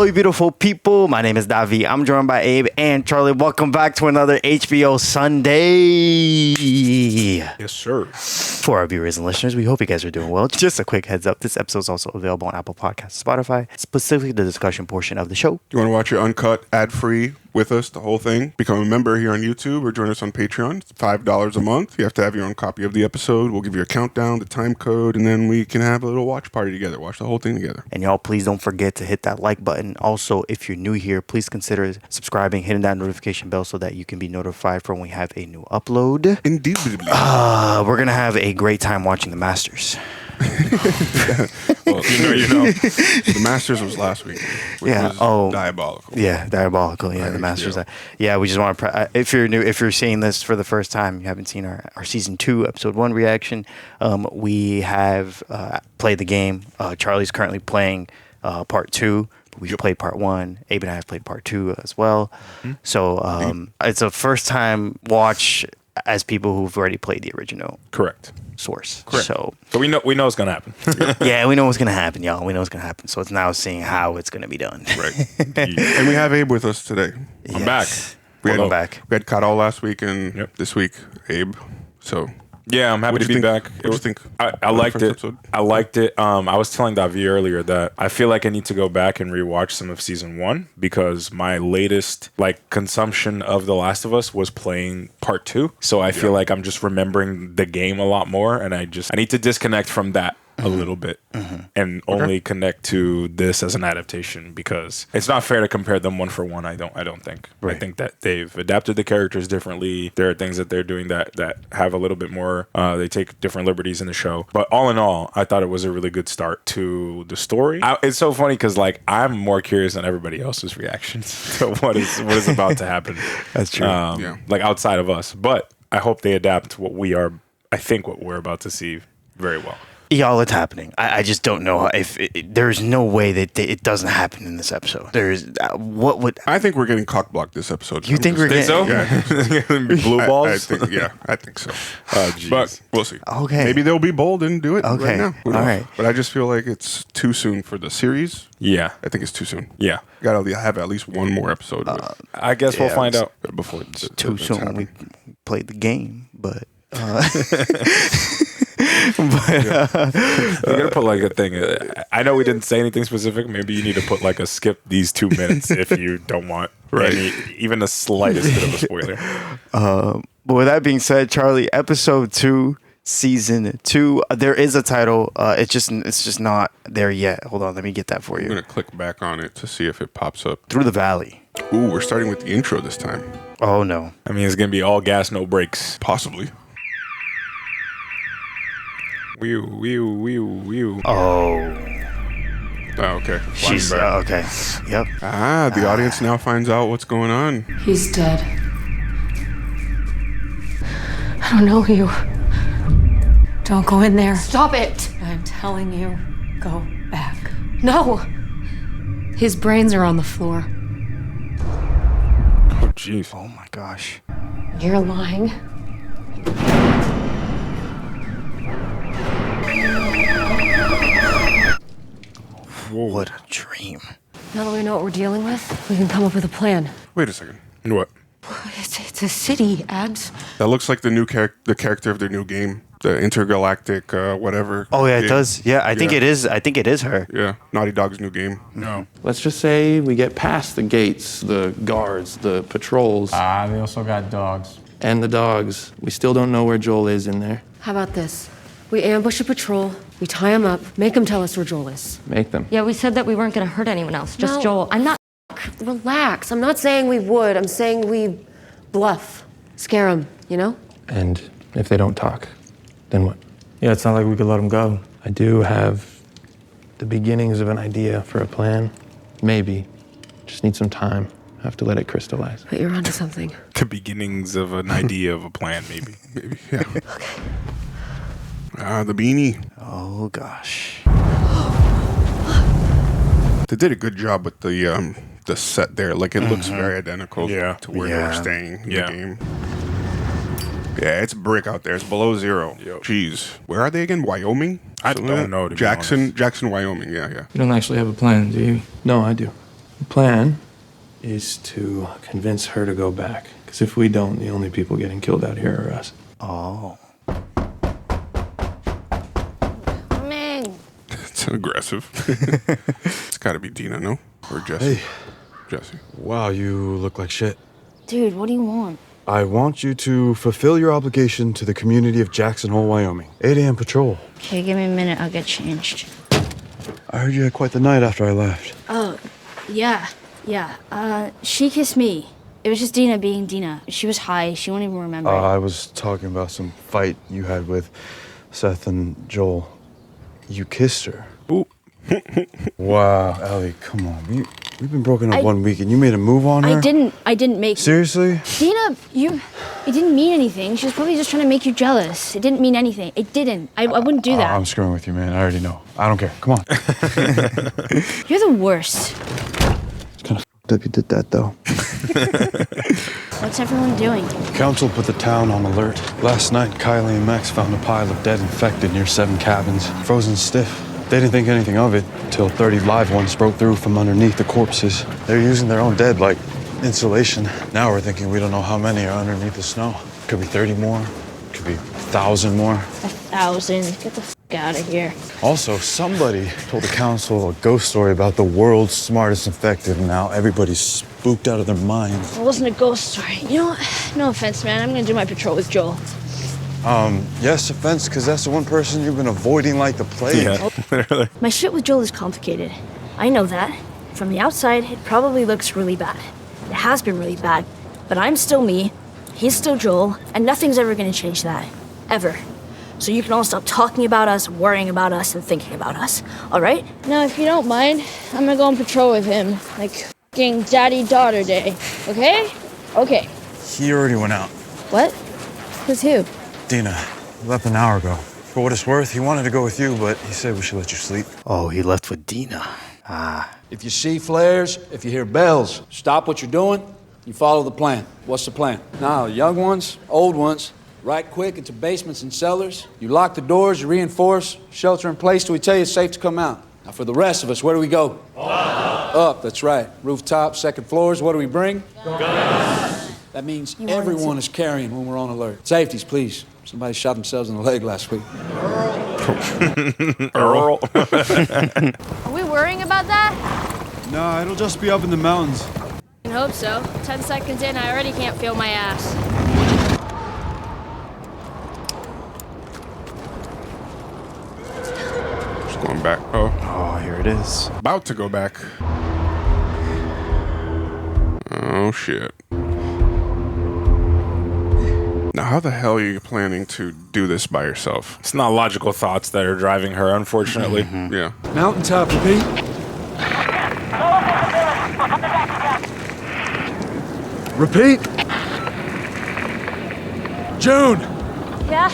Hello, you beautiful people. My name is Davi. I'm joined by Abe and Charlie. Welcome back to another HBO Sunday. Yes, sir. For our viewers and listeners, we hope you guys are doing well. Just a quick heads up, this episode is also available on Apple Podcasts, Spotify, specifically the discussion portion of the show. You want to watch it uncut, ad-free with us, the whole thing? Become a member here on YouTube or join us on Patreon. It's $5 a month. You have to have your own copy of the episode. We'll give you a countdown, the time code, and then we can have a little watch party together. Watch the whole thing together. And y'all, please don't forget to hit that like button. Also, if you're new here, please consider subscribing, hitting that notification bell so that you can be notified for when we have a new upload. Indubitably. We're going to have a great time watching the Masters. Well, you know. The Masters was last week. Which was diabolical. Yeah, diabolical. Yeah, the Masters. Yeah, we just want to. If you're new, if you're seeing this for the first time, you haven't seen our season 2, episode 1 reaction. We have played the game. Charlie's currently playing part 2. We've played part 1. Abe and I have played part 2 as well. Mm-hmm. So it's a first time watch as people who've already played the original. Correct. Source. Correct. So we know what's gonna happen. Yeah, we know what's gonna happen, y'all. We know what's gonna happen. So it's now seeing how it's gonna be done. Right. And we have Abe with us today. I'm back. We back. We had Carl last week and this week Abe. So yeah, I'm happy to be back. What do you think? I liked it. Episode? I liked it. I was telling Davi earlier that I feel like I need to go back and rewatch some of season 1 because my latest consumption of The Last of Us was playing part 2. So I feel like I'm just remembering the game a lot more, and I need to disconnect from that a little bit and only connect to this as an adaptation because it's not fair to compare them one for one. I don't think. Right. I think that they've adapted the characters differently. There are things that they're doing that have a little bit more. They take different liberties in the show. But all in all, I thought it was a really good start to the story. It's so funny because I'm more curious than everybody else's reactions to what is about to happen. That's true. Outside of us, but I hope they adapt what we're about to see very well. Y'all, it's happening. I just don't know if there's no way that it doesn't happen in this episode. There's what would I think we're getting cockblocked this episode. you think we're getting? So? Yeah. Blue balls? I think so. Oh, geez. But we'll see. Okay. Maybe they'll be bold and do it right now. Who knows? All right. But I just feel like it's too soon for the series. Yeah. I think it's too soon. Yeah. Gotta have at least one more episode. I guess we'll find out before too soon when we played the game, but. You're gonna put a thing. I know we didn't say anything specific. Maybe you need to put a skip these 2 minutes if you don't want even the slightest bit of a spoiler. But with that being said, Charlie, episode 2, season 2. There is a title. It's just not there yet. Hold on, let me get that for you. I'm gonna click back on it to see if it pops up. Through the Valley. Ooh, we're starting with the intro this time. Oh no. I mean, it's gonna be all gas, no brakes. Possibly. Whew. Oh, okay. she's okay. Yep. The audience now finds out what's going on. He's dead. I don't know you. Don't go in there. Stop it! I'm telling you, go back. No! His brains are on the floor. Oh, jeez. Oh my gosh. You're lying. What a dream. Now that we know what we're dealing with, we can come up with a plan. Wait a second. What? It's a city, Abs. That looks like the character of their new game, the intergalactic whatever. Oh yeah, it game. does. Yeah, I think it is. I think it is her. Yeah, Naughty Dog's new game. No. Let's just say we get past the gates, the guards, the patrols, They also got dogs. and the dogs. We still don't know where Joel is in there. How about this? We ambush a patrol, we tie him up, make him tell us where Joel is. Make them. Yeah, we said that we weren't going to hurt anyone else, just No. Joel. I'm not. Relax. I'm not saying we would. I'm saying we bluff. Scare him, you know? And if they don't talk, then what? Yeah, it's not like we could let him go. I do have the beginnings of an idea for a plan. Maybe. Just need some time. I have to let it crystallize. But you're onto something. The beginnings of an idea of a plan, maybe. Maybe, yeah. The beanie. Oh gosh. They did a good job with the set there. Like it looks very identical to where they were staying in the game. Yeah, it's brick out there. It's below zero. Jeez. Where are they again? Wyoming? I don't know, to be Jackson, honest. Jackson, Wyoming. Yeah. You don't actually have a plan, do you? No, I do. The plan is to convince her to go back. Because if we don't, the only people getting killed out here are us. Oh. Man. It's aggressive. It's got to be Dina, no? Or Jesse? Hey. Jesse. Wow, you look like shit. Dude, what do you want? I want you to fulfill your obligation to the community of Jackson Hole, Wyoming. 8 a.m. patrol. Okay, give me a minute. I'll get changed. I heard you had quite the night after I left. Oh, yeah. She kissed me. It was just Dina being Dina. She was high. She won't even remember it. I was talking about some fight you had with Seth and Joel. You kissed her. Ooh. Wow, Ellie, come on. We've been broken up 1 week and you made a move on her? I didn't make... Seriously? Dina, it didn't mean anything. She was probably just trying to make you jealous. It didn't mean anything. It didn't. I wouldn't do that. I'm screwing with you, man. I already know. I don't care. Come on. You're the worst. It's kind of f***ed up you did that, though. What's everyone doing? Council put the town on alert. Last night, Kylie and Max found a pile of dead infected near 7 cabins, frozen stiff. They didn't think anything of it until 30 live ones broke through from underneath the corpses. They're using their own dead like insulation. Now we're thinking we don't know how many are underneath the snow. Could be 30 more, could be 1,000 more. 1,000. Get the f*** out of here. Also, somebody told the council a ghost story about the world's smartest infected, and now everybody's spooked out of their minds. It wasn't a ghost story. You know what? No offense, man. I'm gonna do my patrol with Joel. Yes, offense, because that's the one person you've been avoiding like the plague. Yeah, literally. My shit with Joel is complicated. I know that. From the outside, it probably looks really bad. It has been really bad. But I'm still me, he's still Joel, and nothing's ever gonna change that. Ever. So you can all stop talking about us, worrying about us, and thinking about us. All right? Now, if you don't mind, I'm gonna go on patrol with him. Like f***ing daddy-daughter day. Okay? Okay. He already went out. What? With who? Dina, left an hour ago. For what it's worth, he wanted to go with you, but he said we should let you sleep. Oh, he left with Dina. If you see flares, if you hear bells, stop what you're doing, you follow the plan. What's the plan? Now, young ones, old ones, right quick into basements and cellars. You lock the doors, you reinforce, shelter in place till we tell you it's safe to come out. Now, for the rest of us, where do we go? Up, that's right. Rooftop, second floors, what do we bring? Guns. That means everyone is carrying when we're on alert. Safeties, please. Somebody shot themselves in the leg last week. Earl. Are we worrying about that? Nah, it'll just be up in the mountains. I hope so. 10 seconds in, I already can't feel my ass. Just going back. Oh, Oh, here it is. about to go back. Oh, shit. Now, how the hell are you planning to do this by yourself? It's not logical thoughts that are driving her, unfortunately. Yeah. Mountaintop, repeat. Repeat. June, Yeah?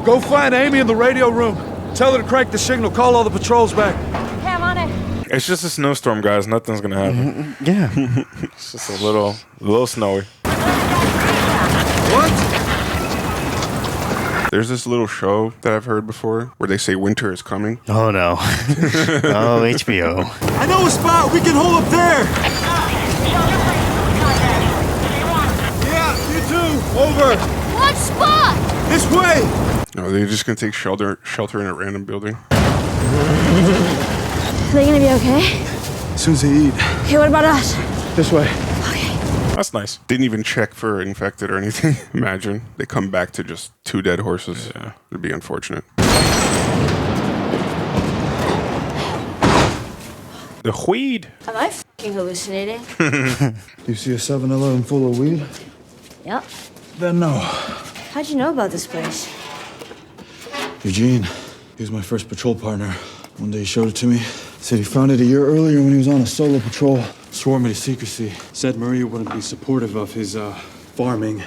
go find Amy in the radio room. Tell her to crank the signal, call all the patrols back. Okay, I'm on it. It's just a snowstorm, guys. Nothing's gonna happen. Yeah. It's just a little snowy. What? There's this little show that I've heard before where they say winter is coming. Oh, no. Oh, HBO. I know a spot. We can hold up there. Yeah, you too. Over. What spot? This way. No, they're just gonna take shelter in a random building. Are they gonna be okay? As soon as they eat. Okay, what about us? This way. That's nice. Didn't even check for infected or anything. Imagine they come back to just 2 dead horses. Yeah. It'd be unfortunate. The weed. Am I f***ing hallucinating? You see a 7-Eleven full of weed? Yep. Then no. How'd you know about this place? Eugene, he was my first patrol partner. One day he showed it to me. Said he found it a year earlier when he was on a solo patrol. Swore me to secrecy. Said Maria wouldn't be supportive of his, farming.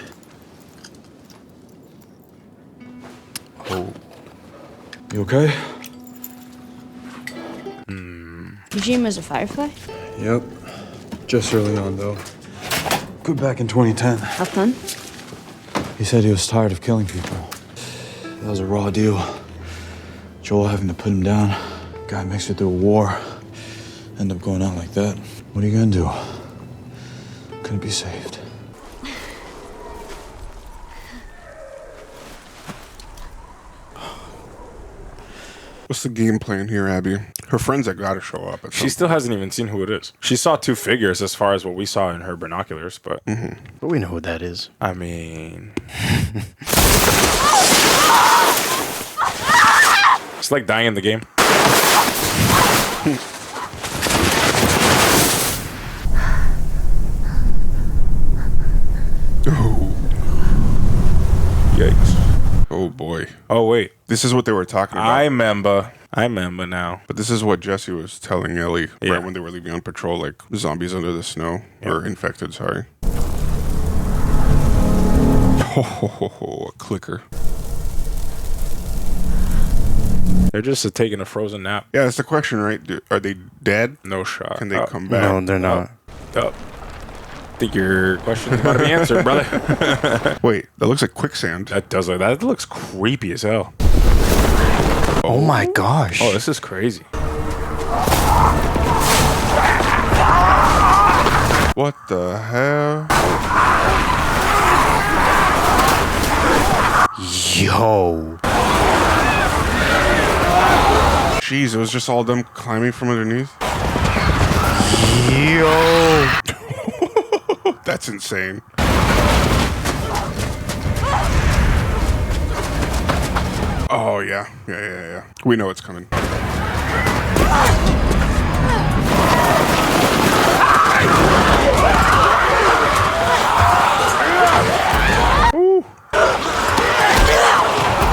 Oh. You okay? Eugene was a firefly? Yep. Just early on, though. Quit back in 2010. How fun? He said he was tired of killing people. That was a raw deal. Joel having to put him down. Guy makes it through a war. End up going out like that. What are you gonna do? Couldn't be saved. What's the game plan here, Abby? Her friends that gotta show up. She still hasn't even seen who it is. She saw two figures as far as what we saw in her binoculars, but But we know who that is. I mean, it's like dying in the game. Yikes. Oh boy. Oh wait, This is what they were talking about. I remember now. But this is what Jesse was telling Ellie Yeah. right when they were leaving on patrol, like zombies under the snow. Or infected, sorry. Oh, a clicker. They're just taking a frozen nap. Yeah, that's the question, right? Are they dead? No shot. Can they come back? No, they're not. I think your question's about to be answered, brother. Wait, that looks like quicksand. That does look. That looks creepy as hell. Oh my gosh. Oh, this is crazy. What the hell? Yo. Jeez, it was just all them climbing from underneath. Yo. That's insane. Oh, yeah. Yeah. We know it's coming.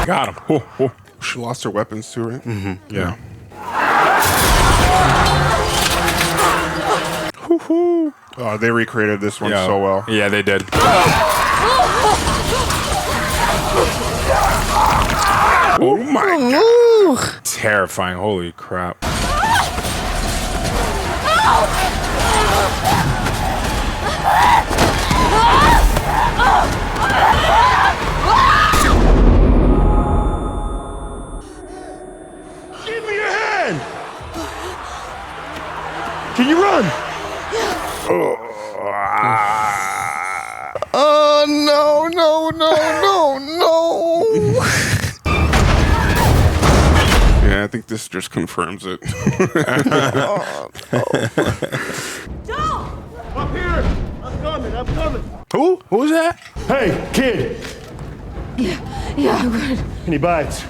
Got him. Oh. She lost her weapons too, right? Mm-hmm. Yeah. Oh, they recreated this one so well. Yeah, they did. Oh my god. Terrifying. Holy crap. Give me your hand! Can you run? Oh, no. Yeah, I think this just confirms it. Up here! I'm coming. Who? Who's that? Hey, kid! Yeah, I'm good. Any bites?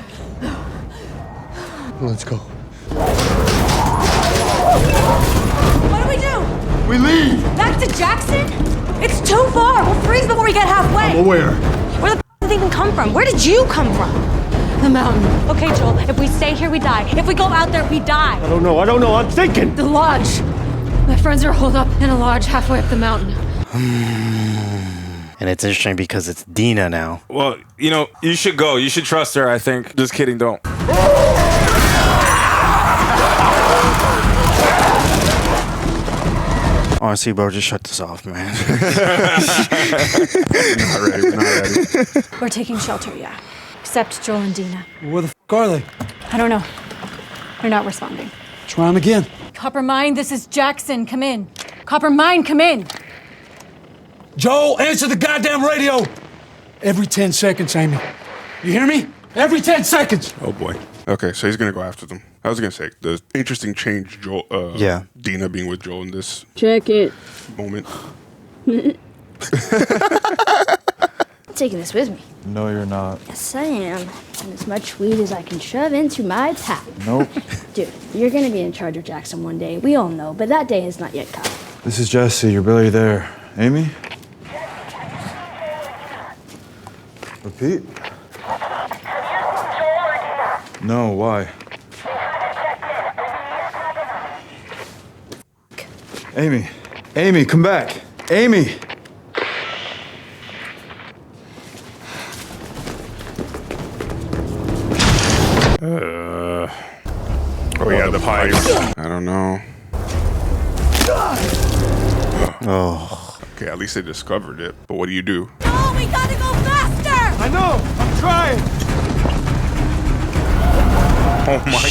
Let's go. What do we do? We leave! Back to Jackson? It's too far. We'll freeze before we get halfway. Where? Where the did they even come from? Where did you come from? The mountain. Okay, Joel, if we stay here, we die. If we go out there, we die. I don't know. I'm thinking! The lodge. My friends are holed up in a lodge halfway up the mountain. And it's interesting because it's Dina now. Well, you should go. You should trust her, I think. Just kidding, don't. Honestly, bro, just shut this off, man. We're not ready. We're taking shelter, yeah. Except Joel and Dina. Where the f are they? I don't know. They're not responding. Try them again. Copper Mine, this is Jackson. Come in. Copper Mine, come in. Joel, answer the goddamn radio! Every 10 seconds, Amy. You hear me? Every 10 seconds! Oh boy. Okay, so he's gonna go after them. I was gonna say the interesting change, Joel. Yeah. Dina being with Joel in this Check it. moment. I'm taking this with me. No, you're not. Yes, I am. And as much weed as I can shove into my pack. Nope. Dude, you're gonna be in charge of Jackson one day. We all know, but that day has not yet come. This is Jesse. You're barely there. Amy? Repeat? No, why? Amy. Amy, come back. Amy! Oh yeah, the pipes. I don't know. Oh. Okay, at least they discovered it. But what do you do? Oh, we gotta go faster! I know! I'm trying! Oh my god.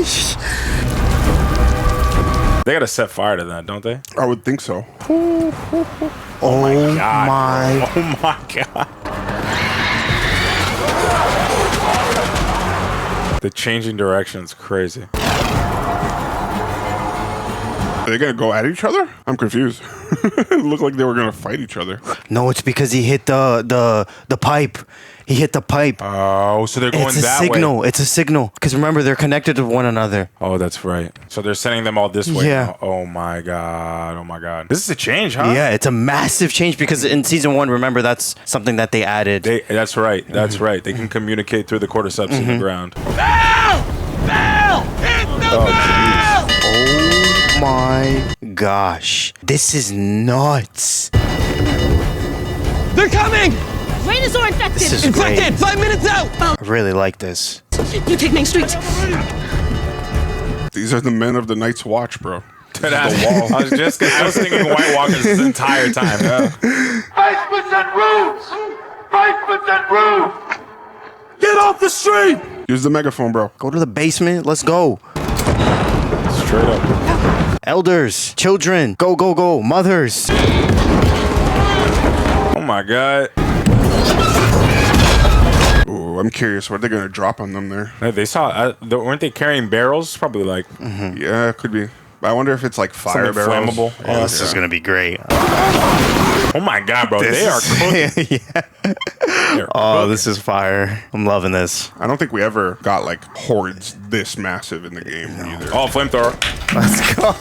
Sheesh. They gotta set fire to that, don't they? I would think so. Oh my God. Oh my god. The changing direction's crazy. Are they gonna go at each other? I'm confused. It looked like they were gonna fight each other. No, it's because he hit the pipe. He hit the pipe. Oh, so they're going It's a that signal. way. It's a signal. Because remember, they're connected to one another. Oh, that's right. So they're sending them all this way. Yeah. Now. Oh my god. Oh my god. This is a change, huh? Yeah, it's a massive change because in season 1, remember, that's something that they added. That's right. That's right. They can communicate through the cordyceps in the ground. Oh my gosh. This is nuts. They're coming! Rainosaur infected! This is Infected! great. 5 minutes out! I really like this. You take Main Street. These are the men of the Night's Watch, bro. I was thinking White Walkers this entire time. Yeah. 5% roofs! 5% roof! Get off the street! Use the megaphone, bro. Go to the basement. Let's go. Straight up. Elders, children, go, go, go. Mothers. Oh my god. Ooh, I'm curious. What are they gonna drop on them there? Hey, they saw. Weren't they carrying barrels? Probably like. Yeah, it could be. I wonder if it's like fire Something barrels. flammable. Oh, this is going to be great. Oh my god, bro. They are cooking. Yeah. They're Oh, cooking. this is fire. I'm loving this. I don't think we ever got like hordes this massive in the game either. Oh, flamethrower. Let's go.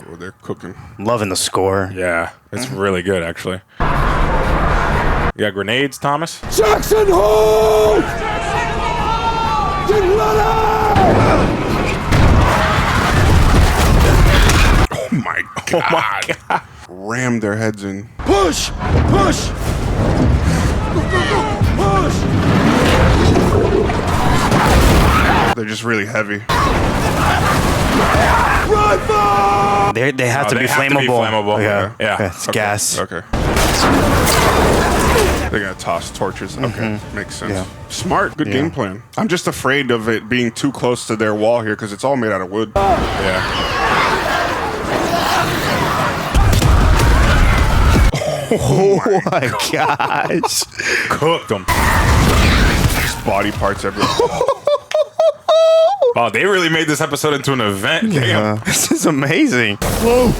Oh, they're cooking. Loving the score. Yeah, it's really good actually. You got grenades, Thomas? Jackson hold! Get ready! Oh my god. Ram their heads in. Push! Push! Push! They're just really heavy. Rifle! They have to be have to be flammable. flammable. Yeah. Yeah. It's gas. Okay. They're gonna toss torches. Okay, makes sense. Yeah. Smart, good game plan. I'm just afraid of it being too close to their wall here because it's all made out of wood. Yeah. Oh my gosh. Cooked them. Just body parts everywhere. Wow, they really made this episode into an event. Damn. This is amazing. What?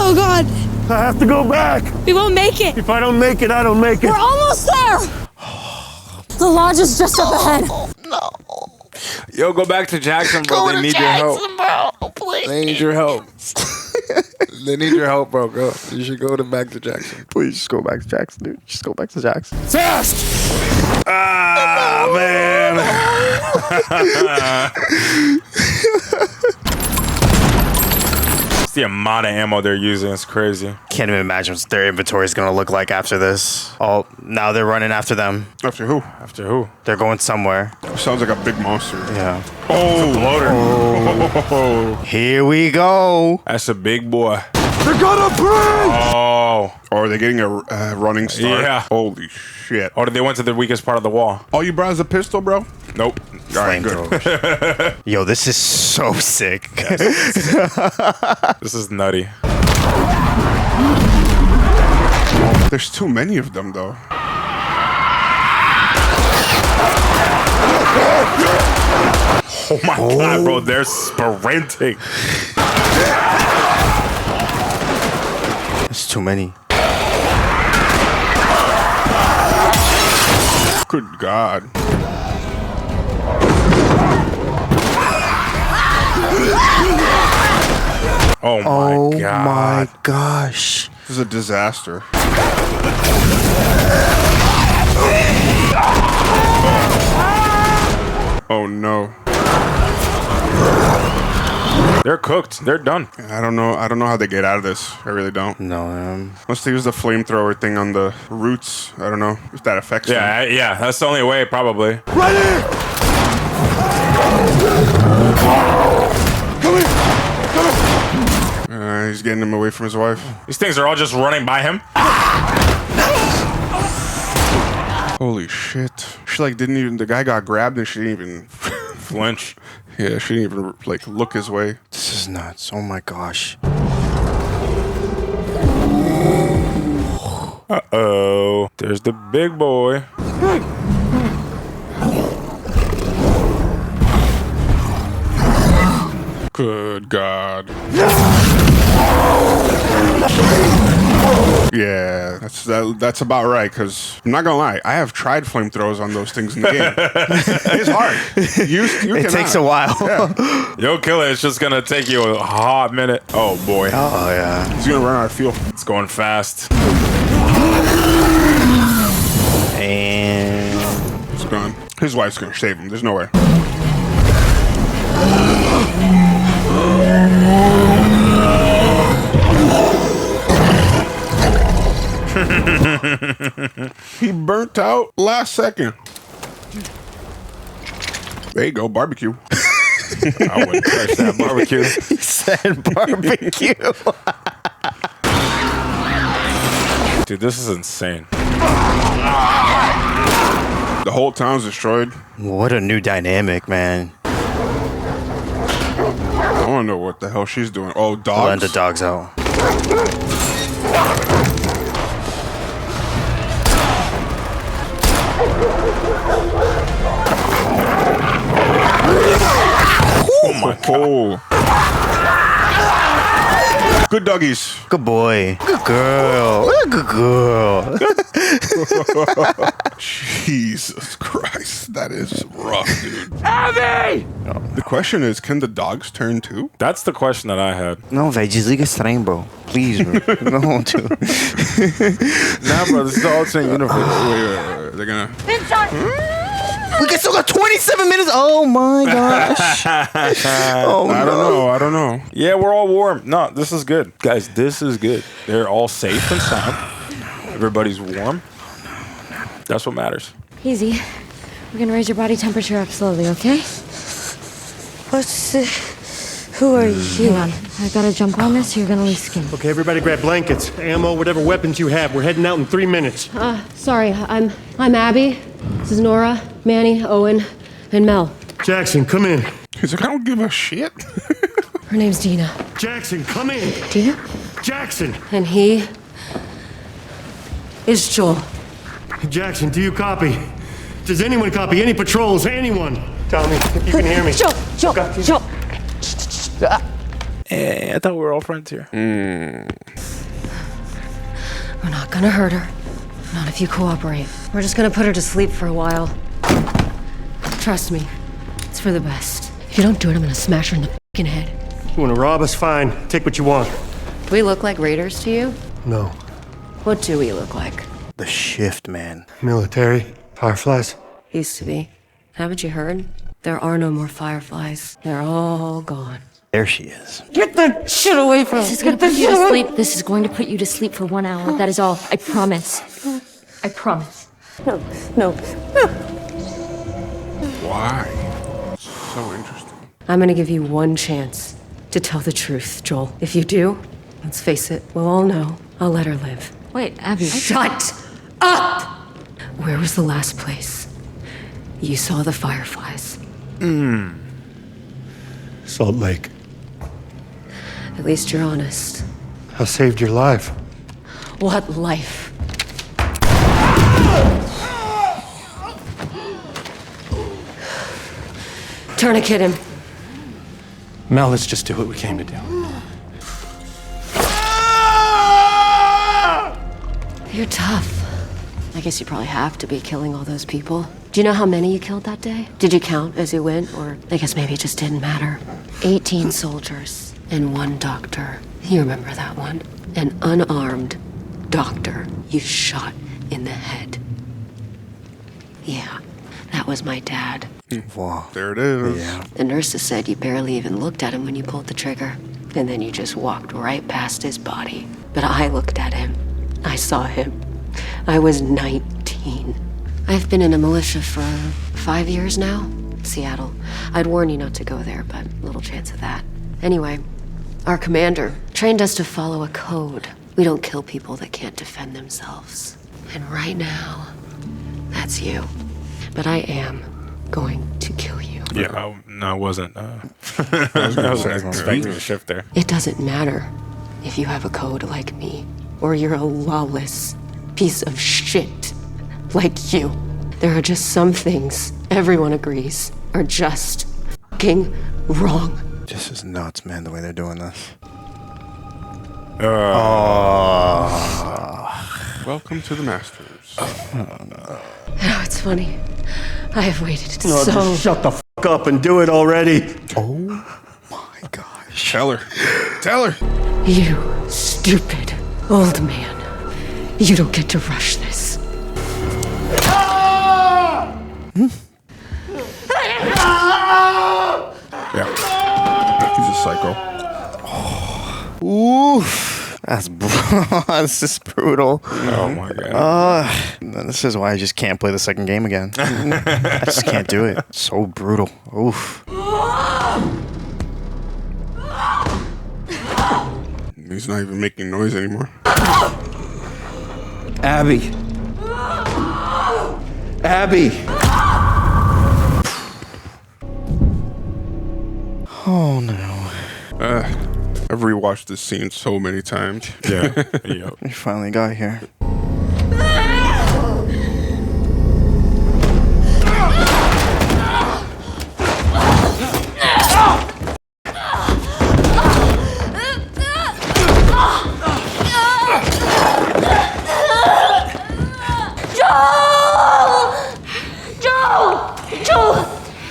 Oh god. I have to go back! We won't make it. If I don't make it, I don't make it. We're almost there. The lodge is just up ahead. Yo, go back to Jackson, bro. They need your help. bro. Please. They need your help. They need your help, bro. Go. You should go back to Jackson. Please just go back to Jackson, dude. Just go back to Jackson. Fast! Ah, man. It's the amount of ammo they're using. It's crazy. Can't even imagine what their inventory is going to look like after this. Oh, now they're running after them. After who? After who? They're going somewhere. Sounds like a big monster. Yeah. Oh, Loader. Here we go. That's a big boy. They're gonna break! Oh. Or are they getting a running start? Yeah. Holy shit. Or they went to the weakest part of the wall. Oh, you brought us a pistol, bro? Nope. All right, good. Flamethrowers. Yo, this is so sick. This is nutty. There's too many of them, though. Oh my god, bro. They're sprinting. It's too many. Good God. Oh my Oh god. my gosh. This is a disaster. Oh no. They're cooked. They're done. I don't know how they get out of this. I really don't. No, Unless they use the flamethrower thing on the roots. I don't know if that affects them. Yeah, that's the only way, probably. Ready! He's getting him away from his wife. These things are all just running by him. Holy shit. She like didn't even, the guy got grabbed and she didn't even Flinch. yeah, she didn't even like look his way. This is nuts. Oh my gosh. Uh-oh. There's the big boy. Good God. Yeah, that's about right, because I'm not gonna lie, I have tried flamethrowers on those things in the game. It's hard. It takes a while. Yeah. Yo, killer, it's just gonna take you a hot minute. Oh, boy. Oh, yeah. He's gonna run out of fuel. It's going fast. And It's gone. His wife's gonna save him. There's no way. He burnt out last second. There you go, barbecue. I wouldn't touch that barbecue. he said barbecue. Dude, this is insane. The whole town's destroyed. What a new dynamic, man. I don't know what the hell she's doing. Oh, dogs. Letting the dogs out. Oh my God. Good doggies. Good boy. Good girl. Good girl. Jesus Christ. That is rough, dude. Abby! The question is, can the dogs turn too? That's the question that I had. No, Veggies, league is estranho, bro. Please, bro. No, dude. Nah, bro, this is the alternate universe. Wait. They're gonna... We still got 27 minutes. Oh my gosh. Oh, I don't know. Yeah, we're all warm. No, this is good. Guys, this is good. They're all safe and sound. Everybody's warm. That's what matters. Easy. We're gonna raise your body temperature up slowly, okay? Who are you? Hang on. I gotta jump on this or you're gonna lose skin. Okay, everybody grab blankets, ammo, whatever weapons you have. We're heading out in 3 minutes. Sorry, I'm Abby. This is Nora, Manny, Owen, and Mel. Jackson, come in. He's like, I don't give a shit. Her name's Dina. Jackson, come in. Dina? Jackson. And he is Joel. Jackson, do you copy? Does anyone copy? Any patrols? Anyone? Tell me if you can hear me. Joel! Hey, I thought we were all friends here. We're not gonna hurt her. Not if you cooperate. We're just gonna put her to sleep for a while. Trust me, it's for the best. If you don't do it, I'm gonna smash her in the fucking head. You wanna rob us? Fine. Take what you want. Do we look like raiders to you? No. What do we look like? The shift, man. Military. Fireflies. Used to be. Haven't you heard? There are no more fireflies. They're all gone. There she is. Get the shit away from This is going to put you to sleep. This is going to put you to sleep for 1 hour. That is all. I promise. I promise. No. Why? So interesting. I'm gonna give you one chance to tell the truth, Joel. If you do, let's face it, we'll all know. I'll let her live. Wait, Abby. Shut up! Where was the last place you saw the fireflies? Salt Lake. At least you're honest. I saved your life. What life? Tourniquet him. Mel, let's just do what we came to do. You're tough. I guess you probably have to be killing all those people. Do you know how many you killed that day? Did you count as you went? Or I guess maybe it just didn't matter. 18 soldiers and 1 doctor. You remember that one? An unarmed doctor you shot in the head. Yeah, that was my dad. Wow. There it is. Yeah. The nurses said you barely even looked at him when you pulled the trigger. And then you just walked right past his body. But I looked at him. I saw him. I was 19. I've been in a militia for 5 years now. Seattle. I'd warn you not to go there, but little chance of that. Anyway, our commander trained us to follow a code. We don't kill people that can't defend themselves. And right now, That's you. But I am going to kill you. Yeah, I wasn't. I wasn't expecting a shift there. It doesn't matter if you have a code like me, or you're a lawless piece of shit like you. There are just some things everyone agrees are just fucking wrong. This is nuts, man, the way they're doing this. Welcome to the Masters. Oh, it's funny. I have waited so... Just shut the fuck up and do it already. Oh my gosh. Tell her. You stupid old man. You don't get to rush this. Yeah. He's a psycho. Oof. This is brutal. Oh my god. This is why I just can't play the second game again. I just can't do it. So brutal. Oof. He's not even making noise anymore. Abby. Oh no. I've rewatched this scene so many times. Yeah. Yep. We finally got here.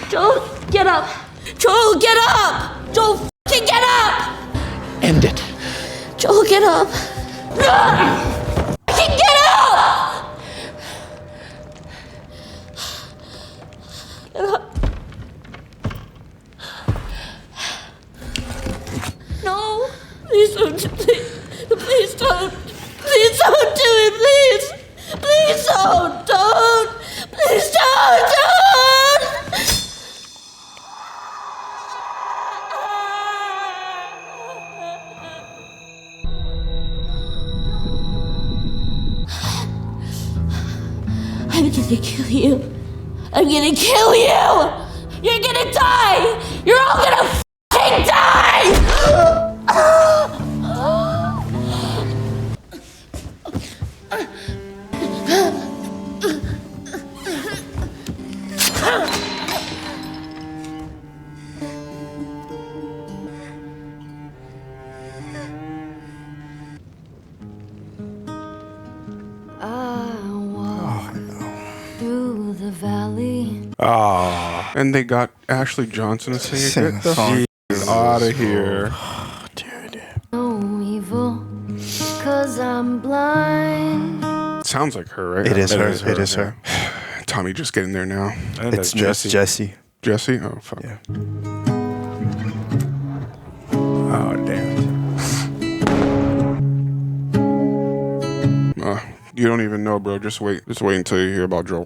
Joel, get up. Joel, get up. Joel, fucking get up. End it. Joel, get up. Fucking get up. Get up. No. Please don't. Please don't. Please don't do it, please. Please don't. Please don't. I'm gonna kill you. I'm gonna kill you! You're gonna die! You're all gonna fucking die! Through the valley. Oh. And they got Ashley Johnson to sing Sing it. the song. Get out of here. Dude. No evil, 'cause I'm blind. Sounds like her, right? It is her. is her, It is her. Tommy just getting there now. And It's that's just Jesse. Jesse? Oh, fuck. Yeah. Oh damn. You don't even know, bro. Just wait. Just wait until you hear about Joel.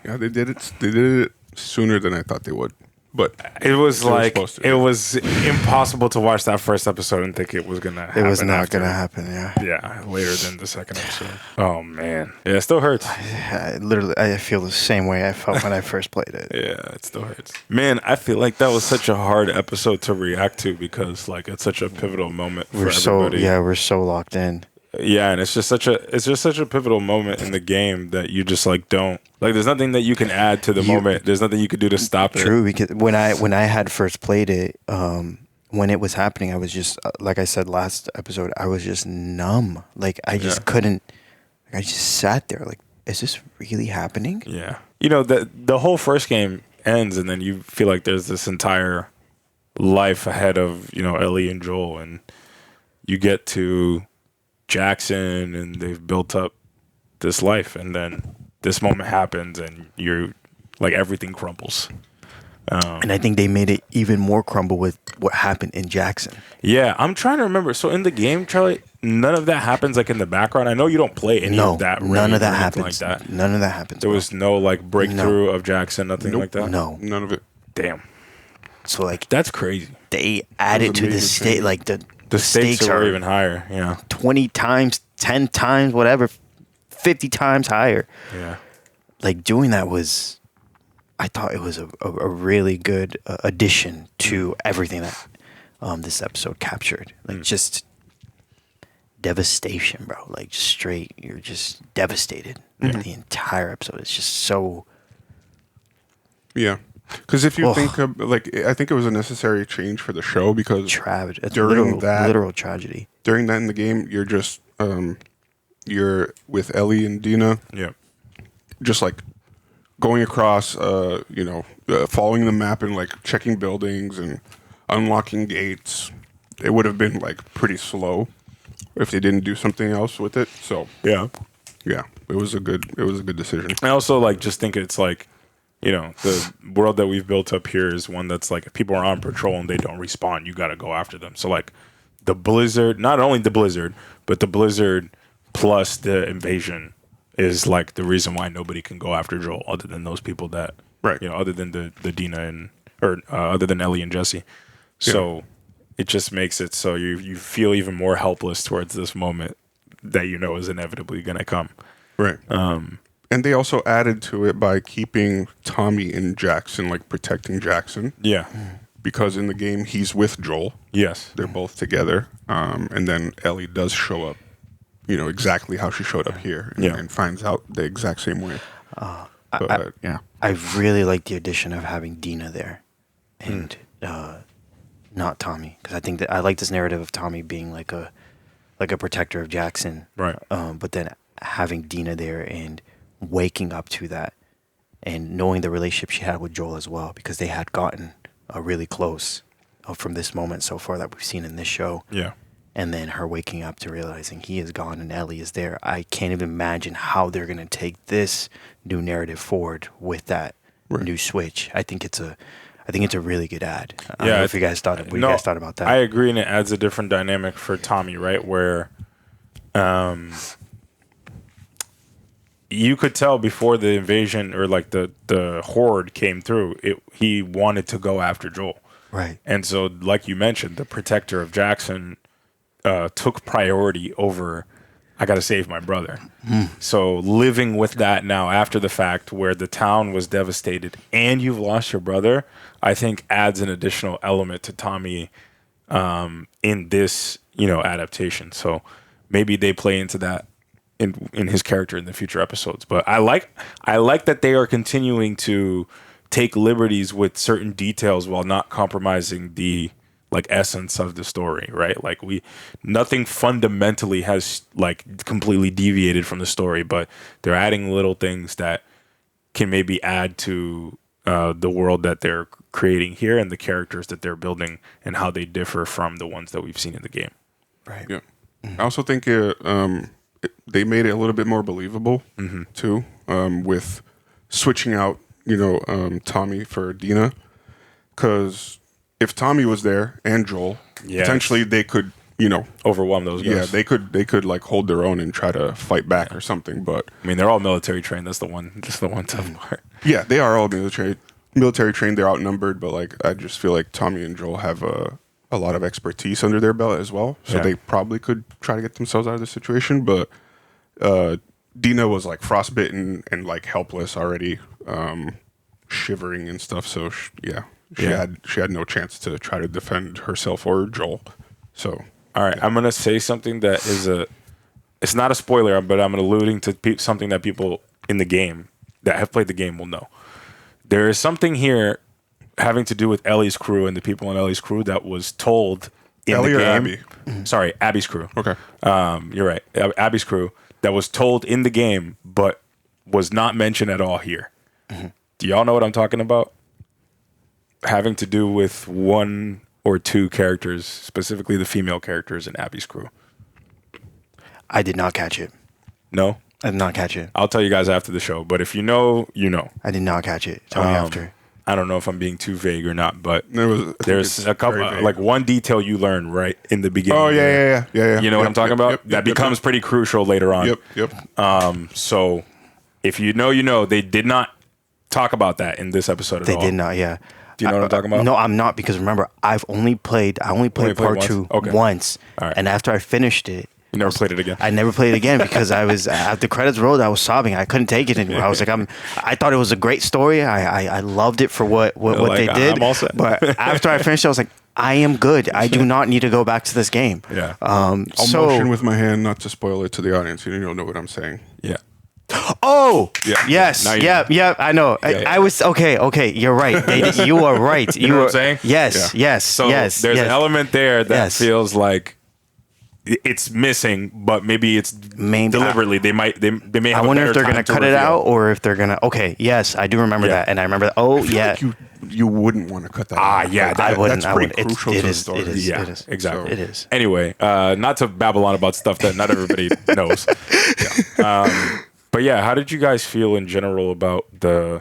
Yeah, they did it. They did it sooner than I thought they would. But It was they were like supposed to. it was impossible to watch that first episode and think it was gonna happen. It was not after. gonna happen. Yeah. Yeah, later than the second episode. Oh man. Yeah, it still hurts. I feel the same way I felt when I first played it. Yeah, it still hurts. Man, I feel like that was such a hard episode to react to because like it's such a pivotal moment for everybody. We're so locked in. Yeah, and it's just such a pivotal moment in the game that you just like don't like. There's nothing that you can add to the moment. There's nothing you could do to stop it. True, because when I had first played it, when it was happening, I was just like I said last episode, I was just numb. Like I just couldn't. I just sat there. Like, is this really happening? Yeah, you know the whole first game ends, and then you feel like there's this entire life ahead of Ellie and Joel, and you get to Jackson and they've built up this life, and then this moment happens and you're like everything crumbles. And I think they made it even more crumble with what happened in Jackson. Yeah, I'm trying to remember. So in the game, Charlie, none of that happens like in the background. I know you don't play any of that. None of that happens happens. like that. None of that happens. There was no like breakthrough of Jackson, nothing like that. No, none of it. Damn. So like that's crazy. They added to the state, like the stakes are are even higher. Yeah, 20 times, 10 times, whatever, 50 times higher. Yeah. Like doing that was, I thought it was a really good addition to everything that this episode captured. Like just devastation, bro. Like just straight, you're just devastated. The entire episode is just so. Yeah. Because if you think of, like, I think it was a necessary change for the show because during literal tragedy. During that in the game, you're just, you're with Ellie and Dina. Yeah. Just like going across, following the map and like checking buildings and unlocking gates. It would have been like pretty slow if they didn't do something else with it. So yeah, it was a good decision. I also like just think it's like, the world that we've built up here is one that's like if people are on patrol and they don't respawn, you got to go after them. So like the blizzard, not only the blizzard, but the blizzard plus the invasion is like the reason why nobody can go after Joel other than those people that, other than the Dina other than Ellie and Jesse. So it just makes it so you feel even more helpless towards this moment that is inevitably going to come. Right. And they also added to it by keeping Tommy and Jackson, like protecting Jackson. Yeah. Because in the game, he's with Joel. Yes. They're both together. And then Ellie does show up, exactly how she showed up here and finds out the exact same way. I really like the addition of having Dina there and not Tommy. Because I think that I like this narrative of Tommy being like a protector of Jackson. Right. But then having Dina there and waking up to that and knowing the relationship she had with Joel as well, because they had gotten really close from this moment so far that we've seen in this show. Yeah. And then her waking up to realizing he is gone and Ellie is there. I can't even imagine how they're going to take this new narrative forward with that new switch. I think it's a really good ad. I don't know if you guys thought you guys thought about that. I agree, and it adds a different dynamic for Tommy, right? Where you could tell before the invasion or like the horde came through, he wanted to go after Joel. Right. And so, like you mentioned, the protector of Jackson took priority over, I got to save my brother. So living with that now after the fact where the town was devastated and you've lost your brother, I think adds an additional element to Tommy in this, adaptation. So maybe they play into that in his character in the future episodes. But I like that they are continuing to take liberties with certain details while not compromising the like essence of the story, right? Like nothing fundamentally has like completely deviated from the story, but they're adding little things that can maybe add to the world that they're creating here and the characters that they're building and how they differ from the ones that we've seen in the game. Right. Yeah. I also think they made it a little bit more believable too, with switching out, Tommy for Dina, because if Tommy was there and Joel, potentially they could, overwhelm those guys. Yeah, they could like hold their own and try to fight back or something. But I mean, they're all military trained. That's the one tough part. Yeah, they are all military trained. They're outnumbered, but like I just feel like Tommy and Joel have a lot of expertise under their belt as well, so they probably could try to get themselves out of the situation. But Dina was like frostbitten and like helpless already, shivering and stuff. So she had no chance to try to defend herself or Joel. So all right, I'm gonna say something that is it's not a spoiler, but I'm alluding to something that people in the game that have played the game will know. There is something here having to do with Ellie's crew and the people in Ellie's crew that was told in Ellie the or game. Abby? Sorry, Abby's crew. Okay. You're right. Abby's crew that was told in the game, but was not mentioned at all here. Do y'all know what I'm talking about? Having to do with one or two characters, specifically the female characters in Abby's crew. I did not catch it. No? I did not catch it. I'll tell you guys after the show, but if you know, you know. I did not catch it. Tell me after. I don't know if I'm being too vague or not, but there's a couple, like one detail you learn right in the beginning. Oh, yeah. You know what I'm talking about? That becomes pretty crucial later on. Yep. So if you know, they did not talk about that in this episode at all. They did not, yeah. Do you know what I'm talking about? No, I'm not, because remember, I only played part once? two Okay. once. All right. And after I finished it, You never played it again. I never played it again because I was after the credits rolled. I was sobbing. I couldn't take it anymore. I was like, I thought it was a great story. I loved it for what they did. I'm all set. But after I finished, I was like, I am good. I do not need to go back to this game. Yeah. I'll motion with my hand not to spoil it to the audience. You don't know what I'm saying. Yeah. Oh, Yeah. yes, Now you yeah, I know. Yeah. I was okay. You're right. You are right. You know what I'm saying? Yes, yes, So yes. there's an element there that Yes. feels like it's missing, but maybe it's deliberately. They may I have. wonder a if they're going gonna to cut it reveal. out or if they're gonna. Okay, yes, I do remember that, and I remember that. Oh, I feel yeah. like you wouldn't want to cut that out. Yeah, I wouldn't. That's pretty It's- crucial it to the is, story. It is. Yeah, It is. exactly. It is. Anyway, not to babble on about stuff that not everybody knows. But yeah, how did you guys feel in general about the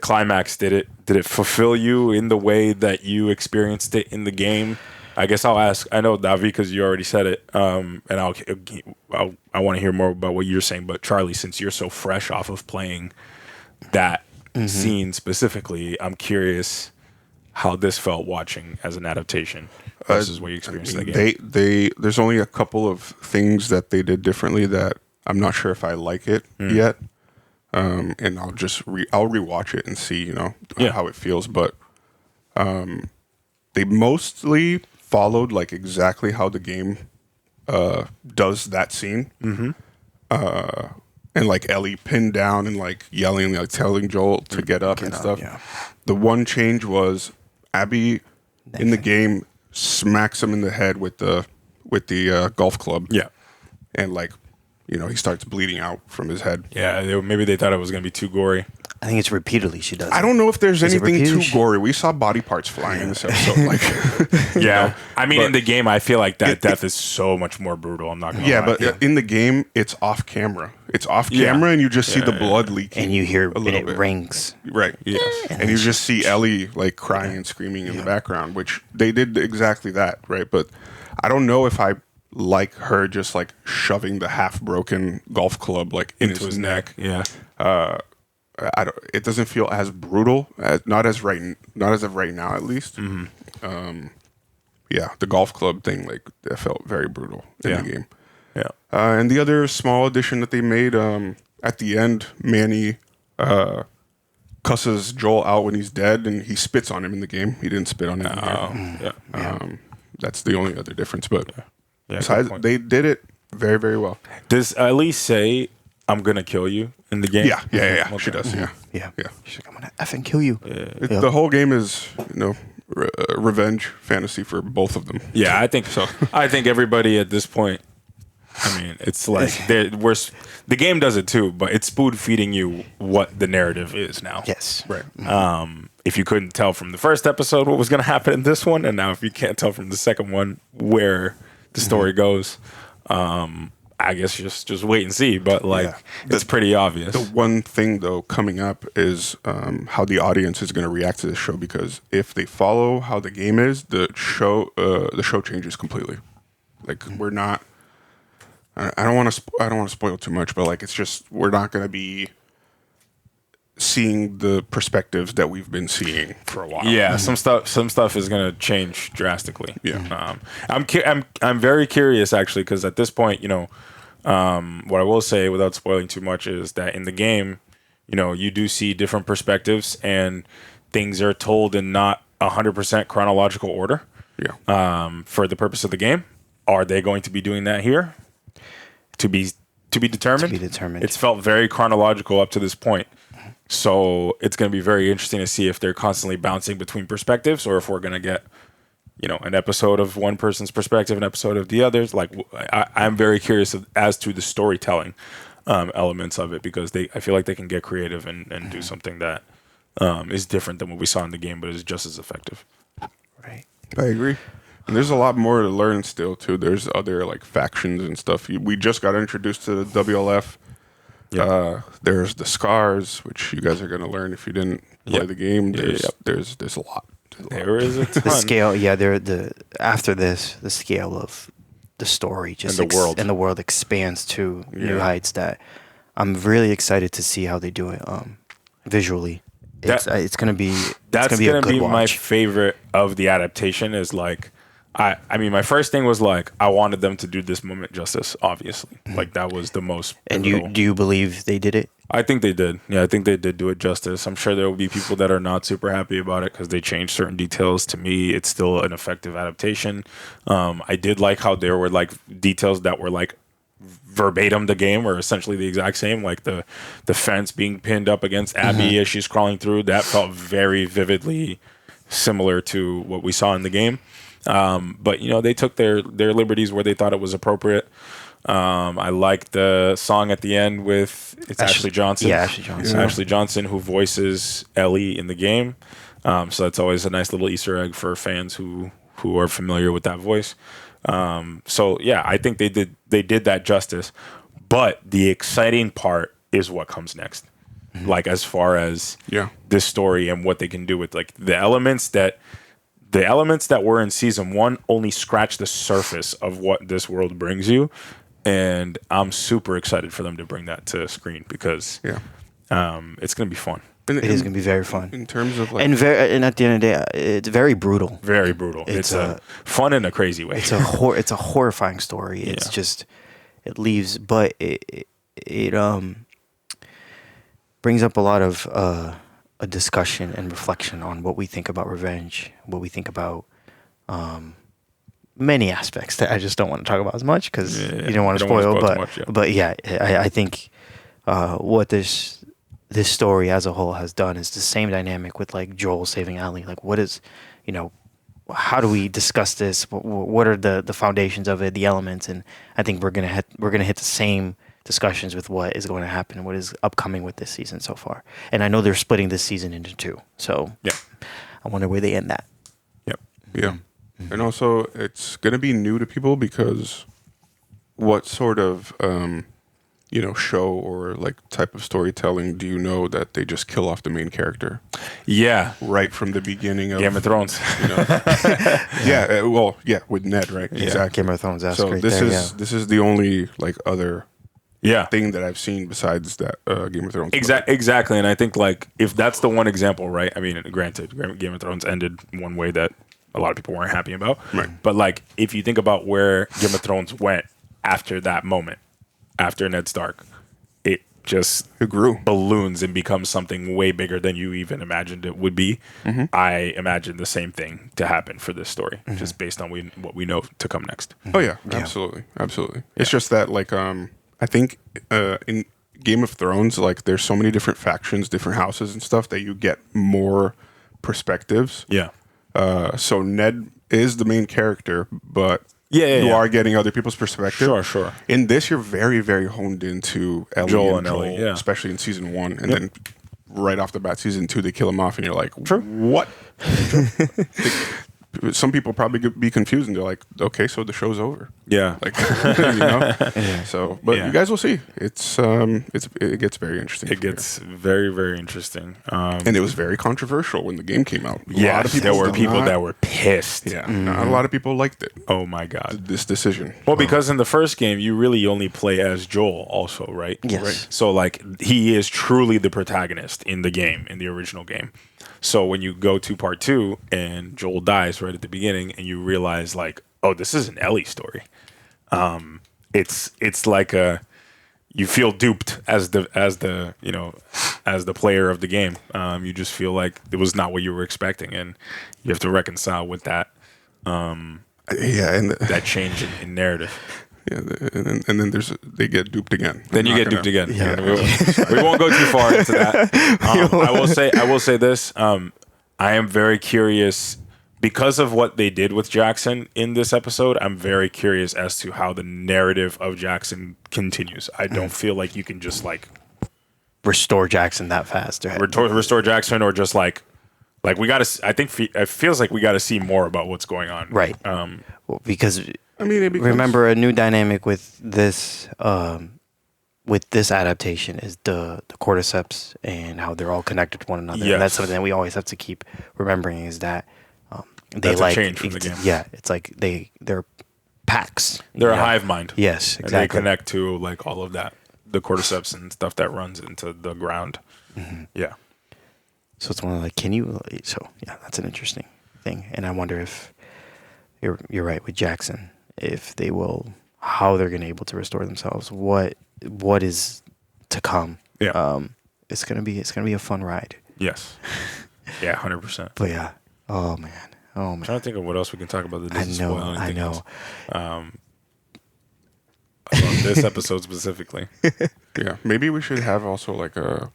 climax? Did it fulfill you in the way that you experienced it in the game? I guess I'll ask. I know Davi because you already said it, and I want to hear more about what you're saying. But Charlie, since you're so fresh off of playing that scene specifically, I'm curious how this felt watching as an adaptation versus what you experienced in the game. There's only a couple of things that they did differently that I'm not sure if I like it yet, and I'll just I'll rewatch it and see how it feels. But they mostly followed like exactly how the game does that scene. And like Ellie pinned down and like yelling, like telling Joel to get up and stuff. Yeah. The one change was Abby in the game smacks him in the head with the golf club. Yeah. And like, he starts bleeding out from his head. Yeah, maybe they thought it was going to be too gory. I think it's repeatedly she does. I don't know if there's Is it anything too repeated? gory. We saw body parts flying in this episode. Like, Yeah, I mean, but in the game, I feel like that death is so much more brutal. I'm not gonna yeah, lie. but in the game, it's off camera. It's off camera, and you just see the blood leaking, And you hear a little it bit. rings. Right. Yes. And you just see Ellie like crying and screaming in the background, which they did exactly that, right? But I don't know if I like her just like shoving the half broken golf club like into his neck. Yeah. I don't. It doesn't feel as brutal, not as of right now, at least. Yeah, the golf club thing, like, that felt very brutal in the game. Yeah. And the other small addition that they made at the end, Manny cusses Joel out when he's dead, and he spits on him in the game. He didn't spit on him. in here. That's the only other difference. But besides, they did it very, very well. Does Ellie say, "I'm gonna kill you" in the game? Yeah. Okay. She does. Yeah. She's like, I'm gonna effing kill you. The whole game is, revenge fantasy for both of them. Yeah, I think so. I think everybody at this point. I mean, it's like the game does it too, but it's spoon feeding you what the narrative is now. Yes. Right. If you couldn't tell from the first episode what was going to happen in this one, and now if you can't tell from the second one where the story goes, I guess just wait and see. But it's pretty obvious. The one thing though coming up is how the audience is going to react to this show, because if they follow how the game is, the show changes completely. Like, we're not. I don't want to spoil too much, but like, it's just, we're not going to be seeing the perspectives that we've been seing for a while. Yeah, some stuff is going to change drastically. Yeah. I'm very curious actually, because at this point, what I will say without spoiling too much is that in the game, you do see different perspectives and things are told in not 100% chronological order. Yeah. For the purpose of the game, are they going to be doing that here? To be determined. To be determined. It's felt very chronological up to this point. So it's going to be very interesting to see if they're constantly bouncing between perspectives, or if we're going to get, an episode of one person's perspective, an episode of the other's. Like, I'm very curious as to the storytelling elements of it, because I feel like they can get creative and do something that is different than what we saw in the game, but is just as effective. Right. I agree. And there's a lot more to learn still too. There's other like factions and stuff. We just got introduced to the WLF. Yeah. There's the Scars, which you guys are going to learn if you didn't play the game. There's a lot. There is a ton. The scale, after this, the scale of the story just And the world. expands to new heights that I'm really excited to see how they do it visually. It's gonna be That's a gonna good be watch. my favorite of the adaptation. Is like, I mean, my first thing was like, I wanted them to do this moment justice, obviously. Like, that was the most And pivotal. do you believe they did it? I think they did. Yeah, I think they did do it justice. I'm sure there will be people that are not super happy about it because they changed certain details. To me, it's still an effective adaptation. I did like how there were like details that were like verbatim the game, or essentially the exact same, like the fence being pinned up against Abby as she's crawling through. That felt very vividly similar to what we saw in the game. But you know, they took their liberties where they thought it was appropriate. I like the song at the end with Ashley Johnson. Yeah, Ashley Johnson. Yeah. Ashley Johnson, who voices Ellie in the game. So that's always a nice little Easter egg for fans who are familiar with that voice. So yeah, I think they did that justice. But the exciting part is what comes next. Like, as far as this story and what they can do with like the elements that were in season 1 only scratch the surface of what this world brings you. And I'm super excited for them to bring that to screen because it's going to be fun. It is going to be very fun. In terms of like... And at the end of the day, it's very brutal. Very brutal. It's a fun in a crazy way. It's a horrifying story. It's just, it leaves, but it brings up a lot of a discussion and reflection on what we think about revenge, what we think about many aspects that I just don't want to talk about as much because you don't want to spoil. But yeah, I think what this story as a whole has done is the same dynamic with like Joel saving Ellie. Like, what is, how do we discuss this? What are the foundations of it, the elements? And I think we're gonna hit the same discussions with what is going to happen and what is upcoming with this season so far. And I know they're splitting this season into 2, so I wonder where they end that. Yeah. And also, it's going to be new to people because what sort of, show or like type of storytelling do you know that they just kill off the main character? Yeah. Right from the beginning of Game of Thrones. With Ned, right? Yeah. Exactly. Game of Thrones, that's so great this there, this is the only like other thing that I've seen besides that Game of Thrones. Exactly. And I think like if that's the one example, right? I mean, granted, Game of Thrones ended one way that a lot of people weren't happy about. Right. But like if you think about where Game of Thrones went after that moment, after Ned Stark, it grew, balloons, and becomes something way bigger than you even imagined it would be. I imagine the same thing to happen for this story, just based on what we know to come next. Oh yeah, absolutely. It's just that like I think in Game of Thrones, like there's so many different factions, different houses and stuff that you get more perspectives. Yeah. So Ned is the main character, but you are getting other people's perspective. Sure. In this, you're very, very honed into Ellie Joel and Ellie, especially in season 1, and then right off the bat, season 2, they kill him off, and you're like, what? Some people probably be confused, and they're like, okay, so the show's over. Yeah. Like, So, but you guys will see. It gets very interesting. It gets very, very interesting. And it was very controversial when the game came out. There were people that were pissed. Yeah. Not a lot of people liked it. Oh my God. This decision. Well, because in the first game, you really only play as Joel also, right? Yes. Right. So like he is truly the protagonist in the game, in the original game. So when you go to part 2 and Joel dies right at the beginning and you realize like, oh, this is an Ellie story. It's like you feel duped as the player of the game. You just feel like it was not what you were expecting, and you have to reconcile with that. And that change in narrative. Yeah, and then they get duped again. Then you get duped again. Yeah. We won't go too far into that. I will say this. I am very curious because of what they did with Jackson in this episode. I'm very curious as to how the narrative of Jackson continues. I don't feel like you can just like restore Jackson that fast. Restore Jackson, or just like we got to. I think it feels like we got to see more about what's going on. Right. Because. I mean, remember, a new dynamic with this adaptation is the cordyceps and how they're all connected to one another. Yes. And that's something that we always have to keep remembering, is that that's a change from the game. Yeah, it's like they're packs. They're a hive mind. Yes, exactly. And they connect to like all of that, the cordyceps and stuff that runs into the ground. Yeah. So it's one of like, that's an interesting thing, and I wonder if you're right with Jackson. If they will, how they're going to be able to restore themselves, what is to come. Yeah. It's gonna be a fun ride. Yes. Yeah, 100%. But yeah. Oh man. I'm trying to think of what else we can talk about that doesn't spoil anything else. About this episode specifically. Yeah, maybe we should have also like a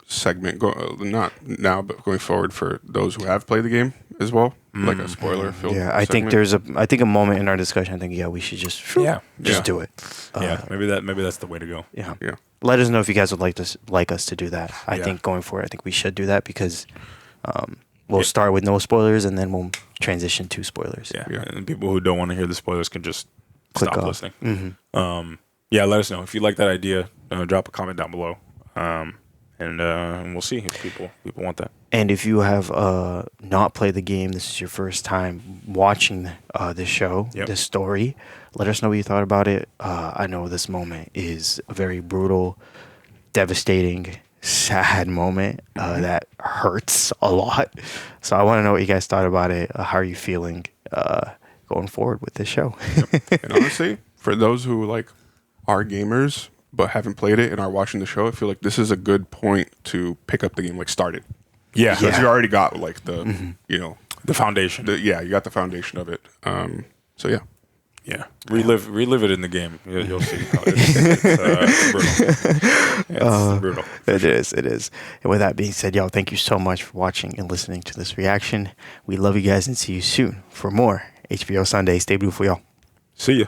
segment not now but going forward for those who have played the game as well, like a spoiler filled. Yeah, I think there's a moment in our discussion. I think we should just do it. Maybe that's the way to go. Yeah. Yeah. Let us know if you guys would like us to do that. I think going forward, I think we should do that because we'll start with no spoilers and then we'll transition to spoilers. Yeah. And people who don't want to hear the spoilers can just Click stop off. listening. Mm-hmm. Let us know if you like that idea. Drop a comment down below, and we'll see if people want that. And if you have not played the game, this is your first time watching this show, this story, let us know what you thought about it. I know this moment is a very brutal, devastating, sad moment that hurts a lot. So I want to know what you guys thought about it. How are you feeling going forward with this show? And honestly, for those who like are gamers but haven't played it and are watching the show, I feel like this is a good point to pick up the game, like start it. Yeah, because you already got like the the foundation. You got the foundation of it. So yeah. Yeah, relive it in the game. You'll see. It's brutal. It's brutal. It is. And with that being said, y'all, thank you so much for watching and listening to this reaction. We love you guys and see you soon for more HBO Sunday. Stay beautiful, y'all. See ya.